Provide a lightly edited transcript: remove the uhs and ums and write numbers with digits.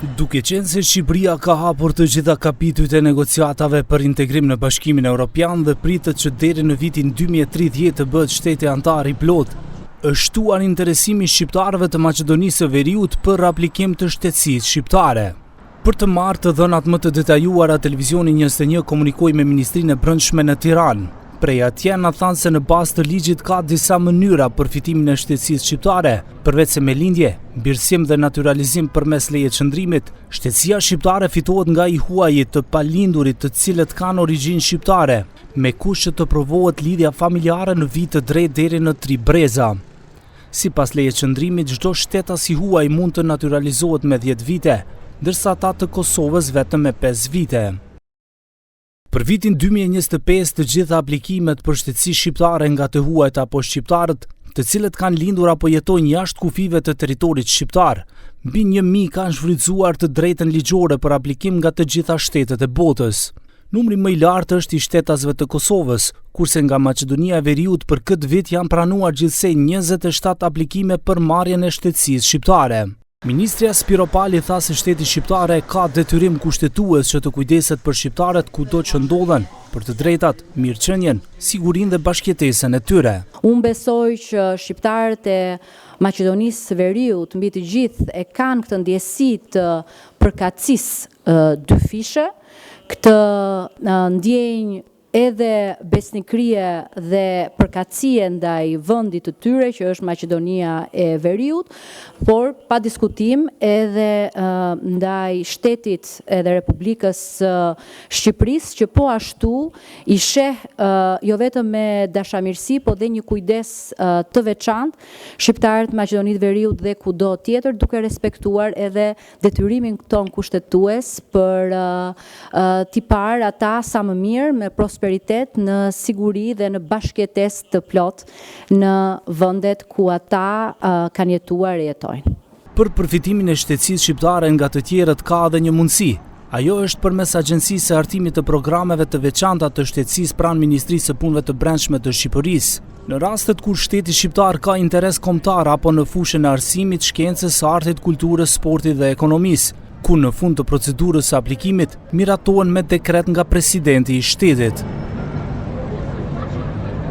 Duke qenë se Shqipëria ka hapur të gjitha kapitujt e negociatave për integrim në Bashkimin Evropian dhe pritet që deri në vitin 2030 të bëhet shteti antar i plot, është shtuar interesimi shqiptarëve të Maqedonisë së Veriut për aplikim të shtetësisë shqiptare. Për të marrë të dhënat më të detajuara, televizioni 21 komunikoi me Ministrinë e Brendshme në Tiranë. Prej atje na thanë se në bazë të ligjit ka disa mënyra për fitimin e shtetësisë shqiptare, përveç se me lindje, birësim dhe naturalizim përmes leje qëndrimit, shtetësia shqiptare fitohet nga i huajit të palindurit të cilët kanë origjinë shqiptare, me kush që të provohet lidhja familjare në vit të drejtë deri në 3 breza. Sipas leje qëndrimit, çdo shtetas i huaj mund të naturalizohet me 10 vite, ndërsa ata të Kosovës vetëm me 5 vite. Për vitin 2025 të gjitha aplikimet për shtetësi shqiptare nga të huajt apo shqiptarët, të cilët kanë lindur apo jetojnë jashtë kufive të territorit shqiptar, mbi 1000 kanë shfrytzuar të drejtën ligjore për aplikim nga të gjitha shtetet e botës. Numri më i lartë është i shtetasve të Kosovës, kurse nga Maqedonia e Veriut për këtë vit janë pranuar gjithsej 27 aplikime për marrjen e shtetësisë shqiptare. Ministria Spiro Pali tha se shteti shqiptare ka detyrim kushtetues që të kujdeset për shqiptarët kudo që ndodhen, për të drejtat, mirëqenjen, sigurinë dhe bashkëjetesën e tyre. Unë besoj që shqiptarët e Maqedonisë së Veriut mbi të gjithë e kanë këtë ndjesi të përkatësisë dyfishe, këtë ndjenjë edhe besnikrie dhe përkatësie ndaj vendit të tyre që është Maqedonia e Veriut, por pa diskutim edhe ndaj shtetit edhe Republikës Shqipërisë që po ashtu i sheh jo vetëm me dashamirësi, po dhe një kujdes të veçantë shqiptarët Maqedonisë të Veriut dhe kudo tjetër, duke respektuar edhe detyrimin ton kushtetues për t'i parë ata sa më mirë me në siguri dhe në bashkëjetesë të plot në vendet ku ata kanë jetuar e jetojnë. Për përfitimin e shtetësisë shqiptare nga të tjerët ka edhe një mundësi. Ajo është përmes Agjencisë së Artimit të programeve të veçanta të shtetësisë pranë Ministrisë së Punëve të Brendshme të Shqipërisë. Në rastet kur shteti shqiptar ka interes kombëtar apo në fushën e arsimit, shkencës, artit, kulturës, sportit dhe ekonomisë, ku në fund të procedurës së aplikimit miratohen me dekret nga presidenti i shtetit.